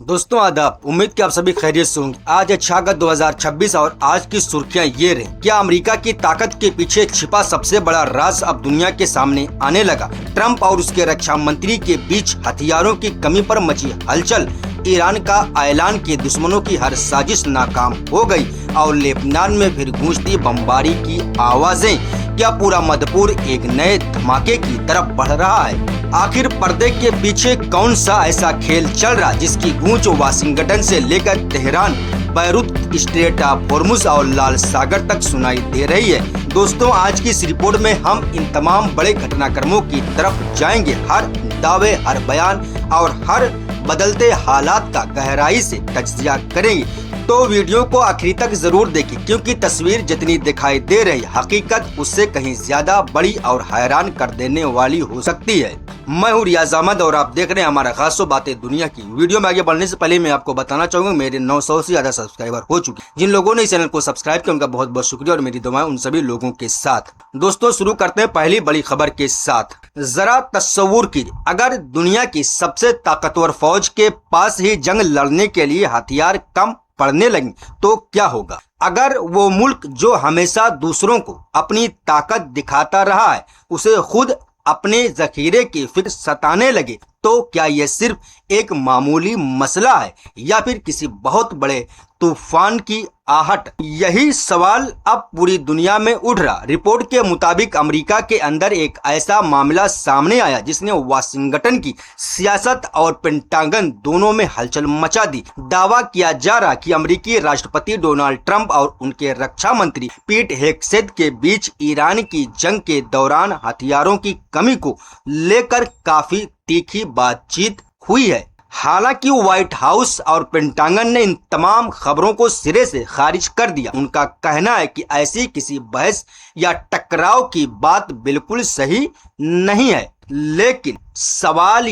दोस्तों आदाब, उम्मीद कि आप सभी खैरियत से होंगे। आज है 6 अगस्त 2026 और आज की सुर्खियां ये रही। क्या अमेरिका की ताकत के पीछे छिपा सबसे बड़ा राज अब दुनिया के सामने आने लगा? ट्रंप और उसके रक्षा मंत्री के बीच हथियारों की कमी पर मची हलचल। ईरान का ऐलान कि दुश्मनों की हर साजिश नाकाम हो गई और लेबनान में फिर गूंजती बमबारी की आवाजें। क्या पूरा मधुपुर एक नए धमाके की तरफ बढ़ रहा है? आखिर पर्दे के पीछे कौन सा ऐसा खेल चल रहा जिसकी गूंज वाशिंगटन से लेकर Tehran, Beirut, straight of Hormuz और लाल सागर तक सुनाई दे रही है। दोस्तों, आज की इस रिपोर्ट में हम इन तमाम बड़े घटनाक्रमों की तरफ जाएंगे। हर दावे, हर बयान और हर बदलते हालात का गहराई से तज्जिया करेंगे। तो वीडियो को आखिरी तक जरूर देखें, क्योंकि तस्वीर जितनी दिखाई दे रही हकीकत उससे कहीं ज्यादा बड़ी और हैरान कर देने वाली हो सकती है। मैं हूँ रियाज अहमद और आप देख रहे हैं हमारा खासो बातें दुनिया की। वीडियो में आगे बढ़ने से पहले मैं आपको बताना चाहूंगा मेरे 900 से ज्यादा सब्सक्राइबर हो चुके हैं। जिन लोगों ने इस चैनल को सब्सक्राइब किया उनका बहुत बहुत शुक्रिया और मेरी दुआएं उन सभी लोगों के साथ। दोस्तों, शुरू करते हैं पहली बड़ी खबर के साथ। जरा तस्वुर कीजिए, अगर दुनिया की सबसे ताकतवर फौज के पास ही जंग लड़ने के लिए हथियार कम पड़ने लगी तो क्या होगा? अगर वो मुल्क जो हमेशा दूसरों को अपनी ताकत दिखाता रहा है उसे खुद अपने जखीरे की फिक्र सताने लगे तो क्या यह सिर्फ एक मामूली मसला है या फिर किसी बहुत बड़े तूफान की आहट? यही सवाल अब पूरी दुनिया में उठ रहा। रिपोर्ट के मुताबिक अमेरिका के अंदर एक ऐसा मामला सामने आया जिसने वाशिंगटन की सियासत और पेंटागन दोनों में हलचल मचा दी। दावा किया जा रहा कि अमेरिकी राष्ट्रपति डोनाल्ड ट्रंप और उनके रक्षा मंत्री पीट हेगसेथ के बीच ईरान की जंग के दौरान हथियारों की कमी को लेकर काफी तीखी बातचीत हुई है। हालांकि व्हाइट हाउस और पेंटागन ने इन तमाम खबरों को सिरे से खारिज कर दिया। उनका कहना है कि ऐसी किसी बहस या टकराव की बात बिल्कुल सही नहीं है। लेकिन सवाल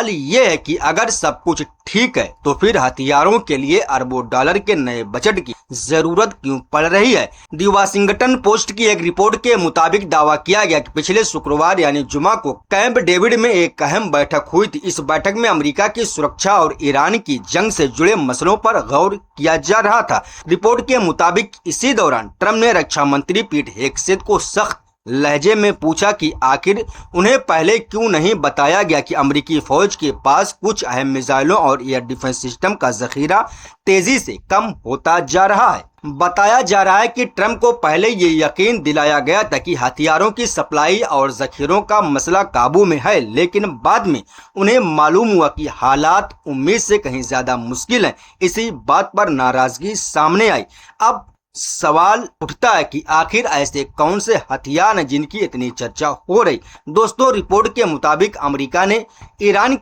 ये है कि अगर सब कुछ ठीक है तो फिर हथियारों के लिए अरबों डॉलर के नए बजट की जरूरत क्यों पड़ रही है? दी वाशिंगटन पोस्ट की एक रिपोर्ट के मुताबिक दावा किया गया कि पिछले शुक्रवार यानी जुमा को कैंप डेविड में एक अहम बैठक हुई थी। इस बैठक में अमेरिका की सुरक्षा और ईरान की जंग से जुड़े मसलों पर गौर किया जा रहा था। रिपोर्ट के मुताबिक इसी दौरान ट्रंप ने रक्षा मंत्री पीट हेगसेथ को सख्त लहजे में पूछा कि आखिर उन्हें पहले क्यों नहीं बताया गया कि अमेरिकी फौज के पास कुछ अहम मिसाइलों और एयर डिफेंस सिस्टम का जखीरा तेजी से कम होता जा रहा है। बताया जा रहा है कि ट्रंप को पहले ये यकीन दिलाया गया था कि हथियारों की सप्लाई और जखीरों का मसला काबू में है, लेकिन बाद में उन्हें मालूम हुआ कि हालात उम्मीद से कहीं ज्यादा मुश्किल हैं। इसी बात पर नाराजगी सामने आई। अब सवाल उठता है कि आखिर ऐसे कौन से हथियार हैं जिनकी इतनी चर्चा हो रही? दोस्तों, रिपोर्ट के मुताबिक अमेरिका ने ईरान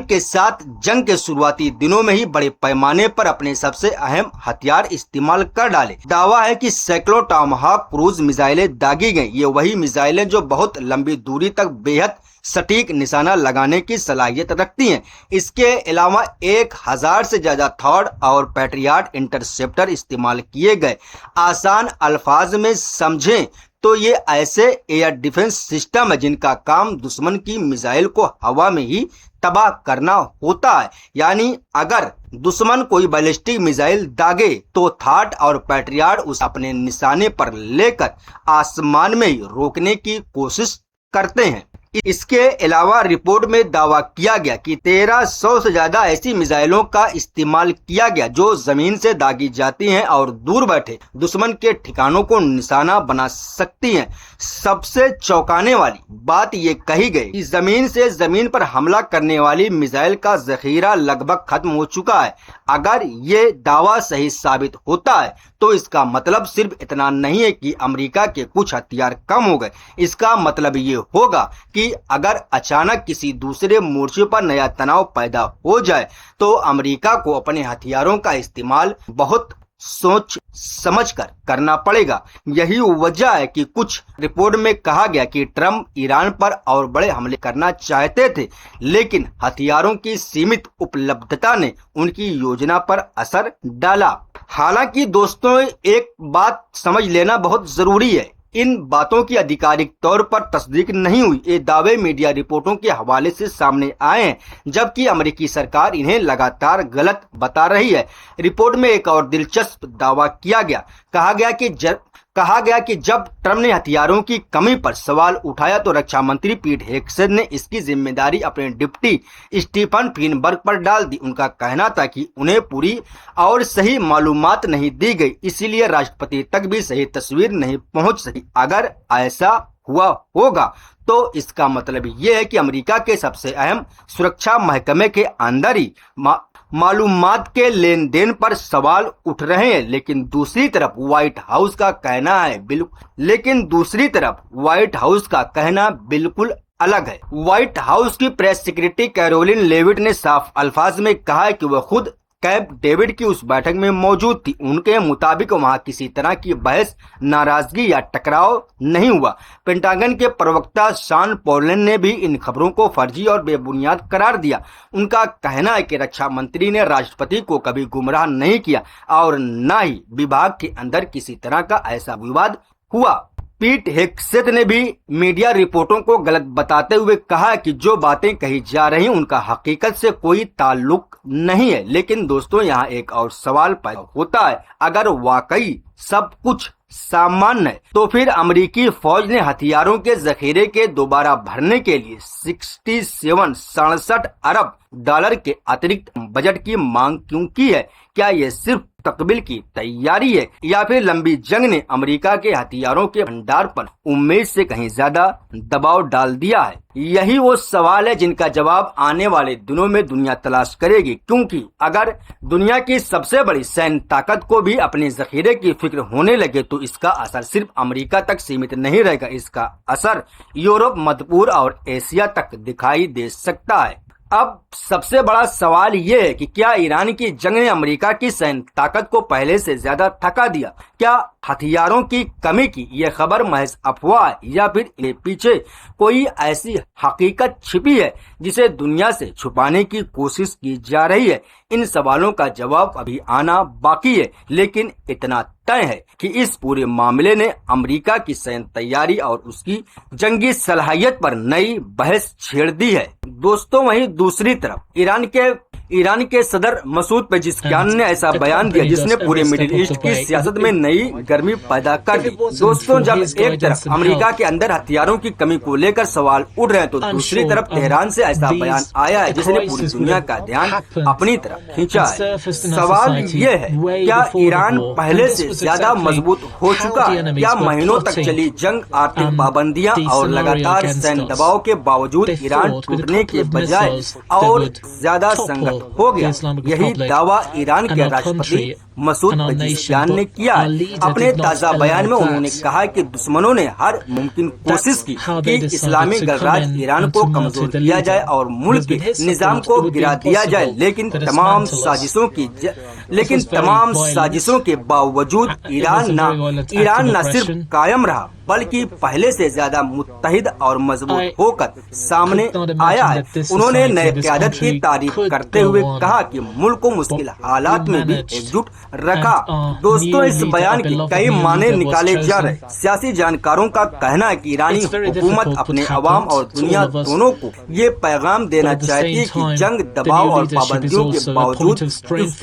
के साथ जंग के शुरुआती दिनों में ही बड़े पैमाने पर अपने सबसे अहम हथियार इस्तेमाल कर डाले। दावा है कि सैकड़ों टॉमहाक क्रूज मिसाइलें दागी गईं। ये वही मिसाइलें जो बहुत लंबी दूरी तक बेहद सटीक निशाना लगाने की सलाहियत रखती हैं। इसके अलावा 1000 से ज्यादा थॉर्ड और पैट्रियट इंटरसेप्टर इस्तेमाल किए गए। आसान अल्फाज में समझें तो ये ऐसे एयर डिफेंस सिस्टम है जिनका काम दुश्मन की मिसाइल को हवा में ही तबाह करना होता है। यानी अगर दुश्मन कोई बैलिस्टिक मिसाइल दागे तो थॉर्ड और पैट्रियट उस अपने निशाने पर लेकर आसमान में ही रोकने की कोशिश करते हैं। इसके अलावा रिपोर्ट में दावा किया गया कि 1300 से ज्यादा ऐसी मिसाइलों का इस्तेमाल किया गया जो जमीन से दागी जाती हैं और दूर बैठे दुश्मन के ठिकानों को निशाना बना सकती हैं। सबसे चौंकाने वाली बात ये कही गई कि जमीन से जमीन पर हमला करने वाली मिसाइल का जखीरा लगभग खत्म हो चुका है। अगर ये दावा सही साबित होता है तो इसका मतलब सिर्फ इतना नहीं है कि अमेरिका के कुछ हथियार कम हो गए। इसका मतलब ये होगा कि अगर अचानक किसी दूसरे मोर्चे पर नया तनाव पैदा हो जाए तो अमेरिका को अपने हथियारों का इस्तेमाल बहुत सोच समझकर करना पड़ेगा। यही वजह है कि कुछ रिपोर्ट में कहा गया कि ट्रंप ईरान पर और बड़े हमले करना चाहते थे, लेकिन हथियारों की सीमित उपलब्धता ने उनकी योजना पर असर डाला। हालांकि दोस्तों, एक बात समझ लेना बहुत जरूरी है इन बातों की आधिकारिक तौर पर तस्दीक नहीं हुई। ये दावे मीडिया रिपोर्टों के हवाले से सामने आए हैं, जबकि अमेरिकी सरकार इन्हें लगातार गलत बता रही है। रिपोर्ट में एक और दिलचस्प दावा किया गया। कहा गया कि जब ट्रंप ने हथियारों की कमी पर सवाल उठाया तो रक्षा मंत्री पीट हेग्सेथ ने इसकी जिम्मेदारी अपने डिप्टी स्टीफन फिनबर्ग पर डाल दी। उनका कहना था कि उन्हें पूरी और सही मालूमात नहीं दी गई, इसीलिए राष्ट्रपति तक भी सही तस्वीर नहीं पहुंच सकी। अगर ऐसा हुआ होगा तो इसका मतलब ये है कि अमेरिका के सबसे अहम सुरक्षा महकमे के अंदर ही मालूमात के लेन देन पर सवाल उठ रहे हैं। लेकिन दूसरी तरफ व्हाइट हाउस का कहना बिल्कुल अलग है। व्हाइट हाउस की प्रेस सेक्रेटरी कैरोलिन लेविट ने साफ अल्फाज में कहा है कि वह खुद कैंप डेविड की उस बैठक में मौजूद थी। उनके मुताबिक वहां किसी तरह की बहस, नाराजगी या टकराव नहीं हुआ। पेंटागन के प्रवक्ता शॉन पॉलेन ने भी इन खबरों को फर्जी और बेबुनियाद करार दिया। उनका कहना है कि रक्षा मंत्री ने राष्ट्रपति को कभी गुमराह नहीं किया और न ही विभाग के अंदर किसी तरह का ऐसा विवाद हुआ। पीट हेग्सेथ ने भी मीडिया रिपोर्टों को गलत बताते हुए कहा कि जो बातें कही जा रही उनका हकीकत से कोई ताल्लुक नहीं है। लेकिन दोस्तों, यहाँ एक और सवाल पैदा होता है, अगर वाकई सब कुछ सामान्य है तो फिर अमेरिकी फौज ने हथियारों के जखीरे के दोबारा भरने के लिए 67 अरब डॉलर के अतिरिक्त बजट की मांग क्यों की है? क्या यह सिर्फ तकबील की तैयारी है या फिर लंबी जंग ने अमेरिका के हथियारों के भंडार पर उम्मीद से कहीं ज्यादा दबाव डाल दिया है? यही वो सवाल है जिनका जवाब आने वाले दिनों में दुनिया तलाश करेगी, क्योंकि अगर दुनिया की सबसे बड़ी सैन्य ताकत को भी अपने जखीरे की फिक्र होने लगे तो इसका असर सिर्फ अमेरिका तक सीमित नहीं रहेगा। इसका असर यूरोप, मध्य पूर्व और एशिया तक दिखाई दे सकता है। अब सबसे बड़ा सवाल ये है कि क्या ईरान की जंग ने अमेरिका की सैन्य ताकत को पहले से ज्यादा थका दिया? क्या हथियारों की कमी की यह खबर महज अफवाह है या फिर इसके पीछे कोई ऐसी हकीकत छिपी है जिसे दुनिया से छुपाने की कोशिश की जा रही है? इन सवालों का जवाब अभी आना बाकी है, लेकिन इतना तय है कि इस पूरे मामले ने अमेरिका की सैन्य तैयारी और उसकी जंगी सलाहियत पर नई बहस छेड़ दी है। दोस्तों, वहीं दूसरी तरफ ईरान के सदर मसूद पेजिशकियान ने ऐसा बयान दिया जिसने पूरे मिडिल ईस्ट की सियासत में नई गर्मी पैदा कर दी। दोस्तों, जब एक तरफ अमेरिका के अंदर हथियारों की कमी को लेकर सवाल उठ रहे हैं तो दूसरी तरफ तेहरान से ऐसा बयान आया है जिसने पूरी दुनिया का ध्यान अपनी तरफ खींचा है। सवाल ये है, क्या ईरान पहले से ज्यादा मजबूत हो चुका है? क्या महीनों तक चली जंग, आर्थिक पाबंदियां और लगातार सैन्य दबाव के बावजूद ईरान टूटने के बजाय और ज्यादा संगठित हो गया? यही दावा ईरान के राष्ट्रपति मसूद पेजिशकियान ने किया है। अपने ताजा बयान में उन्होंने कहा कि दुश्मनों ने हर मुमकिन कोशिश की कि इस्लामी गणराज्य ईरान को कमजोर किया जाए और मुल्क के निजाम को गिरा दिया जाए, लेकिन तमाम साजिशों के बावजूद ईरान न सिर्फ कायम रहा बल्कि पहले से ज्यादा मुत्तहिद और मजबूत होकर सामने आया है। उन्होंने नए क़यादत की तारीफ करते हुए कहा कि मुल्क को मुश्किल हालात में भी एकजुट रखा। दोस्तों, इस बयान के कई माने निकाले जा रहे। सियासी जानकारों का कहना है कि ईरानी हुकूमत अपने अवाम और दुनिया दोनों को ये पैगाम देना चाहती है कि जंग, दबाव और पाबंदियों के बावजूद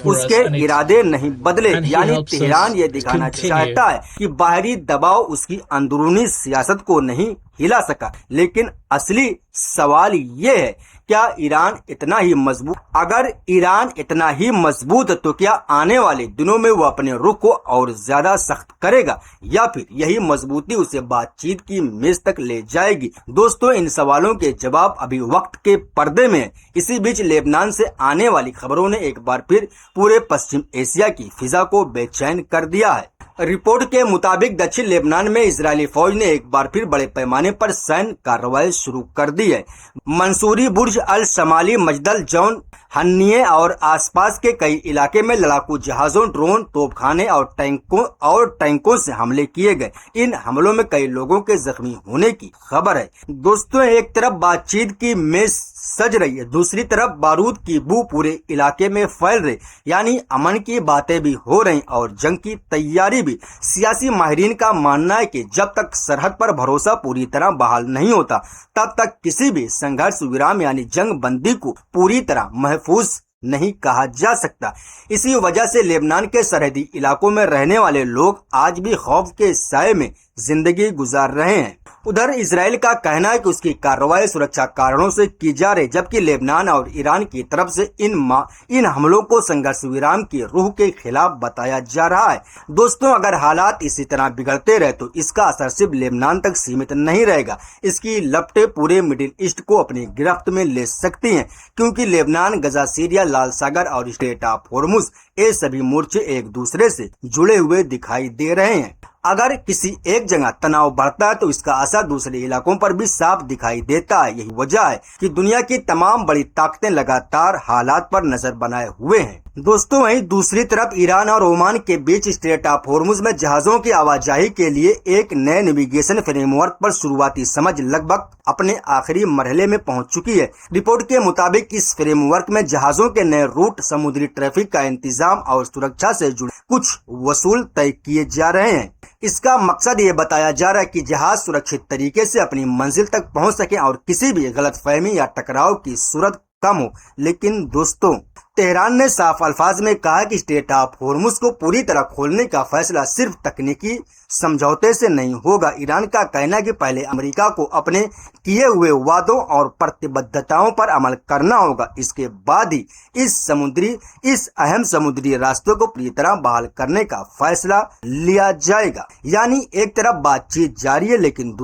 उसके इरादे नहीं बदले। यानी तेहरान ये दिखाना चाहता है कि बाहरी दबाव उसकी अंदरूनी सियासत को नहीं हिला सका। लेकिन असली सवाल ये है, क्या ईरान इतना ही मजबूत? अगर ईरान इतना ही मजबूत है तो क्या आने वाले दिनों में वो अपने रुख को और ज्यादा सख्त करेगा या फिर यही मजबूती उसे बातचीत की मेज तक ले जाएगी? दोस्तों, इन सवालों के जवाब अभी वक्त के पर्दे में है। इसी बीच लेबनान से आने वाली खबरों ने एक बार फिर पूरे पश्चिम एशिया की फिजा को बेचैन कर दिया है। रिपोर्ट के मुताबिक दक्षिण लेबनान में इजरायली फौज ने एक बार फिर बड़े पैमाने पर सैन्य कार्रवाई शुरू कर दी है। मंसूरी, बुर्ज अल शमाली, मजदल, जौन, हन्निये और आसपास के कई इलाके में लड़ाकू जहाजों, ड्रोन, तोपखाने और टैंकों से हमले किए गए। इन हमलों में कई लोगों के जख्मी होने की खबर है। दोस्तों, एक तरफ बातचीत की मेज सज रही है, दूसरी तरफ बारूद की बू पूरे इलाके में फैल रही, यानी अमन की बातें भी हो रही और जंग की तैयारी भी। सियासी माहिरीन का मानना है कि जब तक सरहद पर भरोसा पूरी तरह बहाल नहीं होता, तब तक किसी भी संघर्ष विराम यानी जंग बंदी को पूरी तरह महफूज नहीं कहा जा सकता। इसी वजह से लेबनान के सरहदी इलाकों में रहने वाले लोग आज भी खौफ के साए में जिंदगी गुजार रहे हैं। उधर इजराइल का कहना है कि उसकी कार्रवाई सुरक्षा कारणों से की जा रही, जबकि लेबनान और ईरान की तरफ से इन हमलों को संघर्ष विराम की रूह के खिलाफ बताया जा रहा है। दोस्तों, अगर हालात इसी तरह बिगड़ते रहे तो इसका असर सिर्फ लेबनान तक सीमित नहीं रहेगा, इसकी लपटें पूरे मिडिल ईस्ट को अपनी गिरफ्त में ले सकती हैं, क्योंकि लेबनान, गजा, सीरिया, लाल सागर और स्ट्रेट ऑफ होर्मुज, ये सभी मोर्चे एक दूसरे से जुड़े हुए दिखाई दे रहे हैं। अगर किसी एक जगह तनाव बढ़ता है तो इसका असर दूसरे इलाकों पर भी साफ दिखाई देता है। यही वजह है कि दुनिया की तमाम बड़ी ताकतें लगातार हालात पर नजर बनाए हुए हैं। दोस्तों, वहीं दूसरी तरफ ईरान और ओमान के बीच स्ट्रेट ऑफ होर्मुज में जहाजों की आवाजाही के लिए एक नए नेविगेशन फ्रेमवर्क पर शुरुआती समझ लगभग अपने आखिरी मरहले में पहुंच चुकी है। रिपोर्ट के मुताबिक इस फ्रेमवर्क में जहाजों के नए रूट, समुद्री ट्रैफिक का इंतजाम और सुरक्षा से जुड़े कुछ वसूल तय किए जा रहे हैं। इसका मकसद ये बताया जा रहा है कि जहाज सुरक्षित तरीके से अपनी मंजिल तक पहुंच सके और किसी भी गलतफहमी या टकराव की सूरत कम हो। लेकिन दोस्तों, तेहरान ने साफ अल्फाज में कहा कि स्ट्रेट ऑफ होर्मुज को पूरी तरह खोलने का फैसला सिर्फ तकनीकी समझौते से नहीं होगा। ईरान का कहना है कि पहले अमेरिका को अपने किए हुए वादों और प्रतिबद्धताओं पर अमल करना होगा, इसके बाद ही इस अहम समुद्री रास्ते को पूरी तरह बहाल करने का फैसला लिया जाएगा। यानी एक तरफ बातचीत जारी है, लेकिन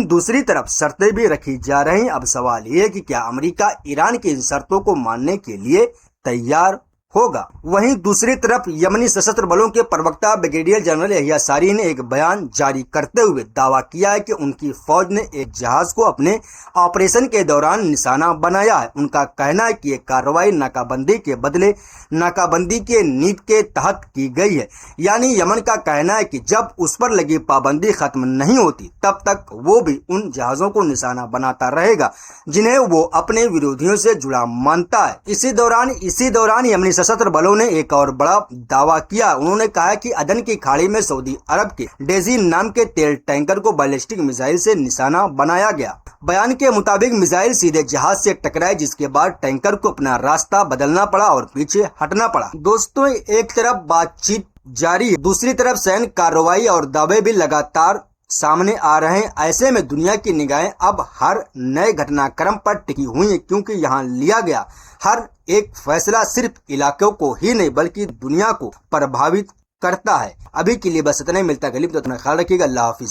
दूसरी तरफ शर्तें भी रखी जा रही हैं। अब सवाल ये है कि क्या अमेरिका ईरान की इन शर्तों को मानने के लिए तैयार होगा। वहीं दूसरी तरफ यमनी सशस्त्र बलों के प्रवक्ता ब्रिगेडियर जनरल यहिया सारी ने एक बयान जारी करते हुए दावा किया है कि उनकी फौज ने एक जहाज को अपने ऑपरेशन के दौरान निशाना बनाया है। उनका कहना है कि ये कार्रवाई नाकाबंदी के बदले नाकाबंदी के नीति के तहत की गई है। यानी यमन का कहना है कि जब उस पर लगी पाबंदी खत्म नहीं होती, तब तक वो भी उन जहाजों को निशाना बनाता रहेगा जिन्हें वो अपने विरोधियों से जुड़ा मानता है। इसी दौरान यमनी सशस्त्र बलों ने एक और बड़ा दावा किया। उन्होंने कहा कि अदन की खाड़ी में सऊदी अरब के डेजी नाम के तेल टैंकर को बैलिस्टिक मिसाइल से निशाना बनाया गया। बयान के मुताबिक मिसाइल सीधे जहाज से टकराई, जिसके बाद टैंकर को अपना रास्ता बदलना पड़ा और पीछे हटना पड़ा। दोस्तों, एक तरफ बातचीत जारी है, दूसरी तरफ सैन्य कार्रवाई और दावे भी लगातार सामने आ रहे हैं। ऐसे में दुनिया की निगाहें अब हर नए घटनाक्रम पर टिकी हुई है, क्योंकि यहाँ लिया गया हर एक फैसला सिर्फ इलाकों को ही नहीं बल्कि दुनिया को प्रभावित करता है। अभी के लिए बस इतना ही, मिलता है अगली, तो अपना ख्याल रखिएगा। अल्लाह हाफिज।